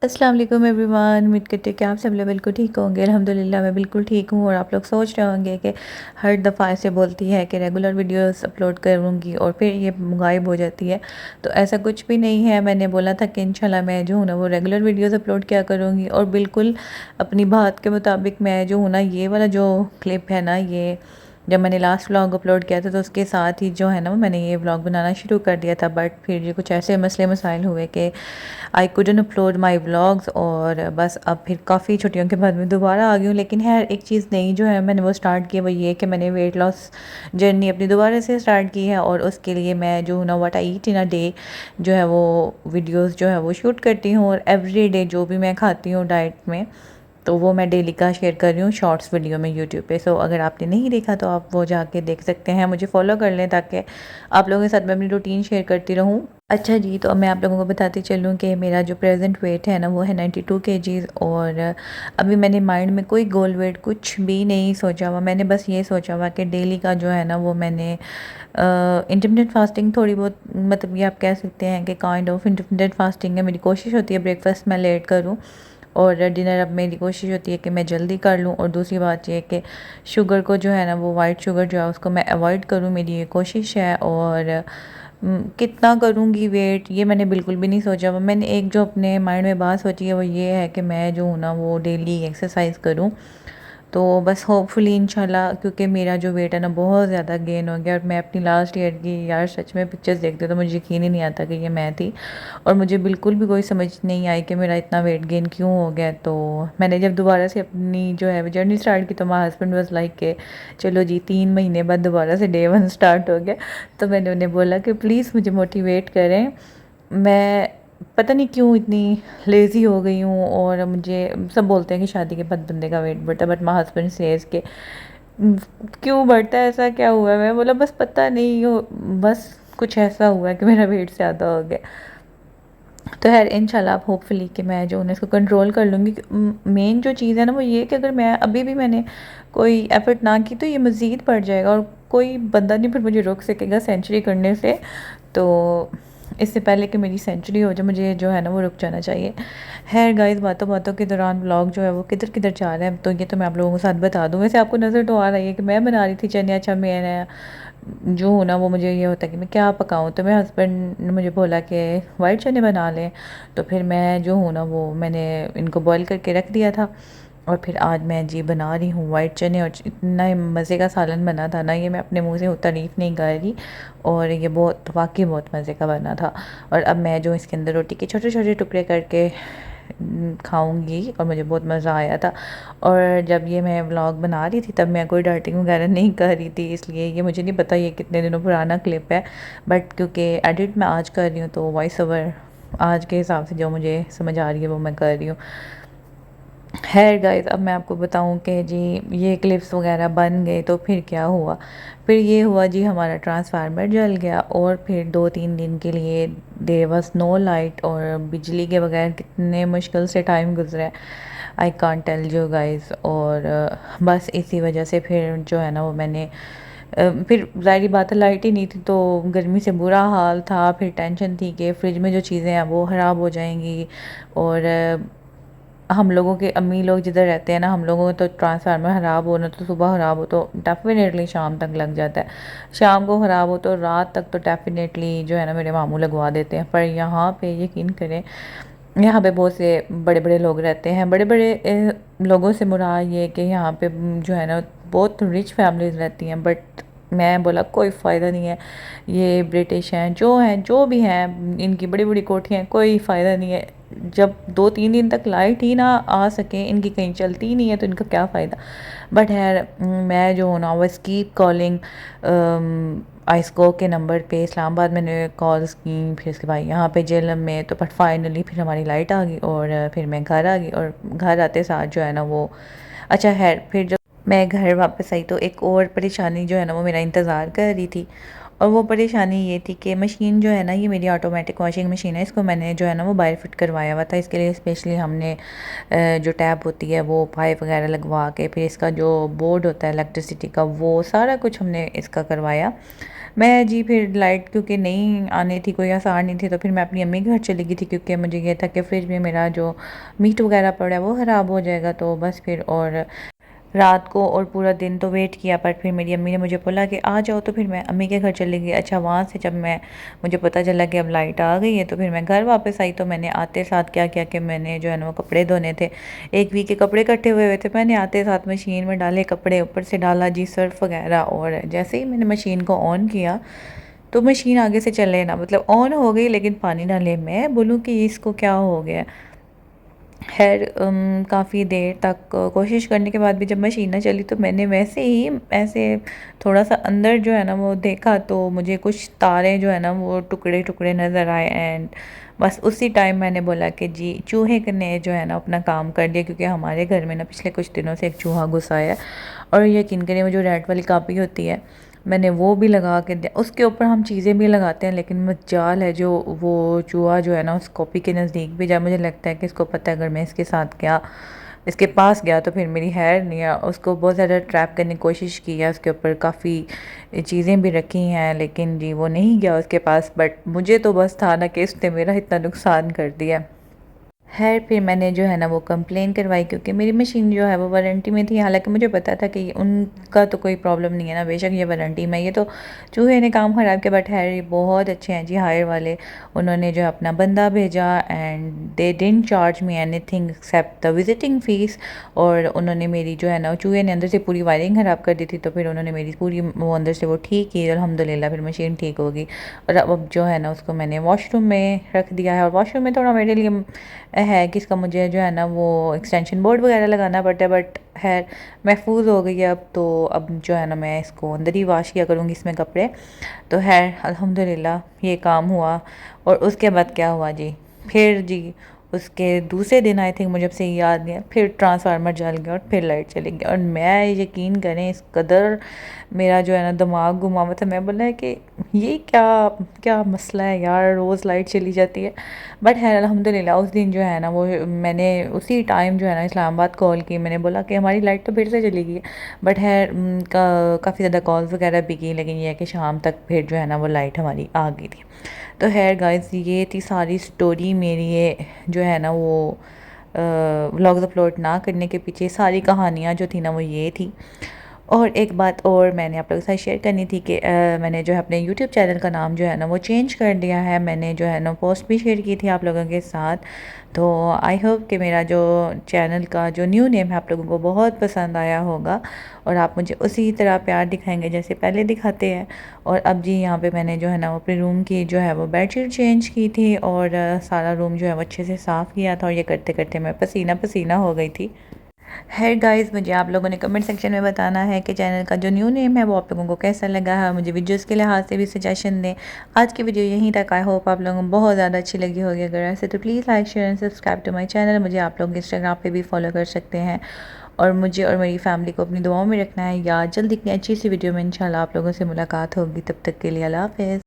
अस्सलाम वालेकुम एवरीवन। उम्मीद करते हैं कि आप सब लोग बिल्कुल ठीक होंगे। अल्हम्दुलिल्लाह मैं बिल्कुल ठीक हूँ। और आप लोग सोच रहे होंगे कि हर दफ़ा ऐसे बोलती है कि रेगुलर वीडियोस अपलोड करूँगी और फिर ये गायब हो जाती है। तो ऐसा कुछ भी नहीं है। मैंने बोला था कि इंशाल्लाह मैं जो हूँ ना वो रेगुलर वीडियोस अपलोड किया करूँगी और बिल्कुल अपनी बात के मुताबिक मैं जो हूँ ना ये वाला जो क्लिप है ना, ये जब मैंने लास्ट व्लॉग अपलोड किया था तो उसके साथ ही जो है ना वो मैंने ये व्लॉग बनाना शुरू कर दिया था। बट फिर ये कुछ ऐसे मसले मसाइल हुए कि I couldn't upload my vlogs और बस अब फिर काफ़ी छुट्टियों के बाद मैं दोबारा आ गई हूँ। लेकिन है एक चीज़ नई जो है मैंने वो स्टार्ट की, वो ये कि मैंने वेट लॉस जर्नी अपनी दोबारा से स्टार्ट की है। और उसके लिए मैं जो हूँ ना what I eat in a day जो है वो वीडियोस जो है वो शूट करती हूँ। और एवरी डे जो भी मैं खाती हूँ डाइट में तो वो मैं डेली का शेयर कर रही हूँ शॉर्ट्स वीडियो में यूट्यूब पे। सो अगर आपने नहीं देखा तो आप वो जाके देख सकते हैं, मुझे फॉलो कर लें ताकि आप लोगों के साथ मैं अपनी रूटीन शेयर करती रहूँ। अच्छा जी, तो अब मैं आप लोगों को बताती चलूँ कि मेरा जो प्रेजेंट वेट है ना वो है 92 केजीज़। और अभी मैंने माइंड में कोई गोल वेट कुछ भी नहीं सोचा हुआ। मैंने बस ये सोचा हुआ कि डेली का जो है ना वो मैंने इंटरमिटेंट फास्टिंग थोड़ी बहुत, मतलब ये आप कह सकते हैं कि काइंड ऑफ इंटरमिटेंट फास्टिंग है। मेरी कोशिश होती है ब्रेकफास्ट मैं लेट करूँ और डिनर अब मेरी कोशिश होती है कि मैं जल्दी कर लूँ। और दूसरी बात ये है कि शुगर को जो है ना वो वाइट शुगर जो है उसको मैं अवॉइड करूँ, मेरी ये कोशिश है। और कितना करूँगी वेट ये मैंने बिल्कुल भी नहीं सोचा। मैंने एक जो अपने माइंड में बात सोची है वो ये है कि मैं जो हूँ ना वो डेली एक्सरसाइज करूँ। तो बस होपफुली इंशाल्लाह, क्योंकि मेरा जो वेट है ना बहुत ज़्यादा गेन हो गया। और मैं अपनी लास्ट ईयर की यार सच में पिक्चर्स देखते तो मुझे यकीन ही नहीं आता कि ये मैं थी। और मुझे बिल्कुल भी कोई समझ नहीं आई कि मेरा इतना वेट गेन क्यों हो गया। तो मैंने जब दोबारा से अपनी जो है जर्नी स्टार्ट की तो माई हस्बैंड वाज लाइक के चलो जी 3 महीने बाद दोबारा से डे 1 स्टार्ट हो गया। तो मैंने उन्हें बोला कि प्लीज़ मुझे मोटिवेट करें। मैं पता नहीं क्यों इतनी लेज़ी हो गई हूँ। और मुझे सब बोलते हैं कि शादी के बाद बंदे का वेट बढ़ता है, बट माई हस्बैंड सेज के क्यों बढ़ता है, ऐसा क्या हुआ है?" मैं बोला बस पता नहीं हो, बस कुछ ऐसा हुआ है कि मेरा वेट ज़्यादा हो गया। तो खैर इंशाल्लाह अब होपफुली कि मैं जो है इसको कंट्रोल कर लूँगी। मेन जो चीज़ है ना वो ये कि अगर मैं अभी भी मैंने कोई एफ़र्ट ना की तो ये मज़ीद बढ़ जाएगा और कोई बंदा नहीं फिर मुझे रोक सकेगा सेंचुरी करने से। तो इससे पहले कि मेरी सेंचुरी हो जाए मुझे जो है ना वो रुक जाना चाहिए। खैर गाइस, बातों बातों के दौरान व्लॉग जो है वो किधर किधर जा रहा है तो ये तो मैं आप लोगों के साथ बता दूँ। वैसे आपको नज़र तो आ रही है कि मैं बना रही थी चने। अच्छा, मैं जो हूँ ना वो मुझे ये होता है कि मैं क्या पकाऊँ, तो मेरे हस्बैंड ने मुझे बोला कि वाइट चने बना लें। तो फिर मैं जो हूँ ना वो मैंने इनको बॉईल करके रख दिया था। और फिर आज मैं जी बना रही हूँ वाइट चने। और इतना मज़े का सालन बना था ना, ये मैं अपने मुंह से तारीफ़ नहीं कर रही। और ये बहुत वाकई बहुत मज़े का बना था। और अब मैं जो इसके अंदर रोटी के छोटे छोटे टुकड़े करके खाऊंगी और मुझे बहुत मज़ा आया था। और जब ये मैं व्लॉग बना रही थी तब मैं कोई डाइटिंग वगैरह नहीं कर रही थी, इसलिए ये मुझे नहीं पता ये कितने दिनों पुराना क्लिप है। बट क्योंकि एडिट मैं आज कर रही हूँ तो वॉइस ओवर आज के हिसाब से जो मुझे समझ आ रही है वो मैं कर रही हूँ। खैर गाइस, अब मैं आपको बताऊं कि जी ये क्लिप्स वगैरह बन गए तो फिर क्या हुआ। फिर ये हुआ जी हमारा ट्रांसफार्मर जल गया और फिर 2-3 दिन के लिए देयर वाज नो लाइट। और बिजली के बगैर कितने मुश्किल से टाइम गुजरा है, I can't tell you guys. और बस इसी वजह से फिर जो है ना वो मैंने फिर ज़ाहिर बात है लाइट ही नहीं थी तो गर्मी से बुरा हाल था। फिर टेंशन थी कि फ्रिज में जो चीज़ें हैं वो ख़राब हो जाएंगी। और हम लोगों के अम्मी लोग जिधर रहते हैं ना, हम लोगों को तो ट्रांसफार्मर ख़राब हो ना तो सुबह ख़राब हो तो डेफिनेटली शाम तक लग जाता है। शाम को ख़राब हो तो रात तक तो डेफिनेटली जो है ना मेरे मामू लगवा देते हैं। पर यहाँ पे यकीन करें, यहाँ पे बहुत से बड़े बड़े लोग रहते हैं। बड़े बड़े लोगों से मुराद ये कि यहाँ पे जो है ना बहुत रिच फैमिलीज़ रहती हैं। बट मैं बोला कोई फ़ायदा नहीं है, ये ब्रिटिश हैं जो भी हैं, इनकी बड़ी बड़ी कोठियाँ, कोई फ़ायदा नहीं है। जब 2-3 दिन तक लाइट ही ना आ सके, इनकी कहीं चलती ही नहीं है तो इनका क्या फ़ायदा। बट खैर मैं जो हूँ ना बस कीप कॉलिंग आइसको के नंबर पे इस्लामाबाद मैंने कॉल्स की, फिर उसके बाद यहाँ पे जेलम में। तो बट फाइनली फिर हमारी लाइट आ गई और फिर मैं घर आ गई। और घर आते साथ जो है ना वो अच्छा खैर फिर जब मैं घर वापस आई तो एक और परेशानी जो है ना वो मेरा इंतज़ार कर रही थी। और वो परेशानी ये थी कि मशीन जो है ना ये मेरी ऑटोमेटिक वॉशिंग मशीन है, इसको मैंने जो है ना वो बाहर फिट करवाया हुआ था। इसके लिए स्पेशली हमने जो टैप होती है वो पाइप वगैरह लगवा के फिर इसका जो बोर्ड होता है इलेक्ट्रिसिटी का वो सारा कुछ हमने इसका करवाया। मैं जी फिर लाइट क्योंकि नहीं आनी थी, कोई आसार नहीं थी, तो फिर मैं अपनी अम्मी के घर चली गई थी क्योंकि मुझे ये था कि फ्रिज में मेरा जो मीट वगैरह पड़ा है वो ख़राब हो जाएगा। तो बस फिर और रात को और पूरा दिन तो वेट किया, पर फिर मेरी अम्मी ने मुझे बोला कि आ जाओ, तो फिर मैं अम्मी के घर चली गई। अच्छा, वहाँ से जब मुझे पता चला कि अब लाइट आ गई है, तो फिर मैं घर वापस आई। तो मैंने आते साथ क्या किया कि मैंने जो है ना वो कपड़े धोने थे, एक वीक के कपड़े इकट्ठे हुए थे, मैंने आते साथ मशीन में डाले कपड़े, ऊपर से डाला जी सर्फ वगैरह। और जैसे ही मैंने मशीन को ऑन किया तो मशीन आगे से चले ना, मतलब ऑन हो गई लेकिन पानी डाले। मैं बोलूँ कि इसको क्या हो गया। खैर काफ़ी देर तक कोशिश करने के बाद भी जब मशीन ना चली, तो मैंने वैसे ही ऐसे थोड़ा सा अंदर जो है ना वो देखा, तो मुझे कुछ तारे जो है ना वो टुकड़े टुकड़े नज़र आए। एंड बस उसी टाइम मैंने बोला कि जी चूहे ने जो है ना अपना काम कर दिया, क्योंकि हमारे घर में ना पिछले कुछ दिनों से एक चूहा घुसा है। और यकीन करिए वो जो रेड वाली कापी होती है, मैंने वो भी लगा के दिया, उसके ऊपर हम चीज़ें भी लगाते हैं, लेकिन मजाल है जो वो चूहा जो है ना उस कॉपी के नज़दीक भी जाए, मुझे लगता है कि इसको पता है अगर मैं इसके साथ गया, इसके पास गया, तो फिर मेरी खैर नहीं है। उसको बहुत ज़्यादा ट्रैप करने की कोशिश की है, उसके ऊपर काफ़ी चीज़ें भी रखी हैं, लेकिन जी वो नहीं गया उसके पास। बट मुझे तो बस था ना कि इसने मेरा इतना नुकसान कर दिया। खैर फिर मैंने जो है ना वो कंप्लेन करवाई, क्योंकि मेरी मशीन जो है वो वारंटी में थी। हालांकि मुझे पता था कि उनका तो कोई प्रॉब्लम नहीं है ना, बेशक ये वारंटी में, ये तो चूहे ने काम ख़राब किया। बट खैर ये बहुत अच्छे हैं जी हायर वाले, उन्होंने जो है अपना बंदा भेजा and they didn't charge me anything accept the visiting fees. और उन्होंने मेरी जो है ना चूहे ने अंदर से पूरी वायरिंग ख़राब कर दी थी, तो फिर उन्होंने मेरी पूरी वो अंदर से वो ठीक की, अल्हम्दुलिल्लाह फिर मशीन ठीक होगी। और अब जो है ना उसको मैंने वॉशरूम में रख दिया है। और वॉशरूम में थोड़ा मेरे लिए है कि इसका मुझे जो है ना वो एक्सटेंशन बोर्ड वगैरह लगाना पड़ता है, बट खैर महफूज हो गई है अब। तो अब जो है ना मैं इसको अंदर ही वॉश किया करूँगी इसमें कपड़े। तो खैर अल्हम्दुलिल्लाह ये काम हुआ। और उसके बाद क्या हुआ जी, फिर जी उसके दूसरे दिन आई थिंक, मुझे अब से याद नहीं है, फिर ट्रांसफार्मर जल गया और फिर लाइट चली गई। और मैं यकीन करें इस कदर मेरा जो है ना दिमाग घुमा हुआ था, मैं बोला है कि ये क्या क्या मसला है यार, रोज़ लाइट चली जाती है। बट है अल्हम्दुलिल्लाह उस दिन जो है ना वो मैंने उसी टाइम जो है ना इस्लामाबाद कॉल की, मैंने बोला कि हमारी लाइट तो फिर से चली गई है। बट है काफ़ी ज़्यादा कॉल्स वगैरह भी की, लेकिन ये है कि शाम तक फिर जो है ना वो लाइट हमारी आ गई थी। तो खैर गाइस ये थी सारी स्टोरी मेरी, ये जो है ना वो व्लॉग्स अपलोड ना करने के पीछे सारी कहानियाँ जो थी ना वो ये थी। और एक बात और मैंने आप लोगों के साथ शेयर करनी थी कि मैंने जो है अपने यूट्यूब चैनल का नाम जो है ना वो चेंज कर दिया है। मैंने जो है ना पोस्ट भी शेयर की थी आप लोगों के साथ। तो आई होप कि मेरा जो चैनल का जो न्यू नेम है आप लोगों को बहुत पसंद आया होगा, और आप मुझे उसी तरह प्यार दिखाएंगे जैसे पहले दिखाते हैं। और अब जी यहाँ पे मैंने जो है ना वो अपने रूम की जो है वो बेडशीट चेंज की थी, और सारा रूम जो है वो अच्छे से साफ़ किया था। और ये करते करते मैं पसीना पसीना हो गई थी। है गाइस, मुझे आप लोगों ने कमेंट सेक्शन में बताना है कि चैनल का जो न्यू नेम है वो आप लोगों को कैसा लगा है। मुझे वीडियोस के लिहाज से भी सजेशन दें। आज की वीडियो यहीं तक, आई होप आप लोगों को बहुत ज़्यादा अच्छी लगी होगी। अगर ऐसे तो please like share and subscribe to my channel. मुझे आप लोग इंस्टाग्राम पे भी फॉलो कर सकते हैं, और मुझे और मेरी फैमिली को अपनी दुआओं में रखना है। या जल्द इतनी अच्छी सी वीडियो में इंशाल्लाह आप लोगों से मुलाकात होगी। तब तक के लिए अल्लाह हाफ़िज़।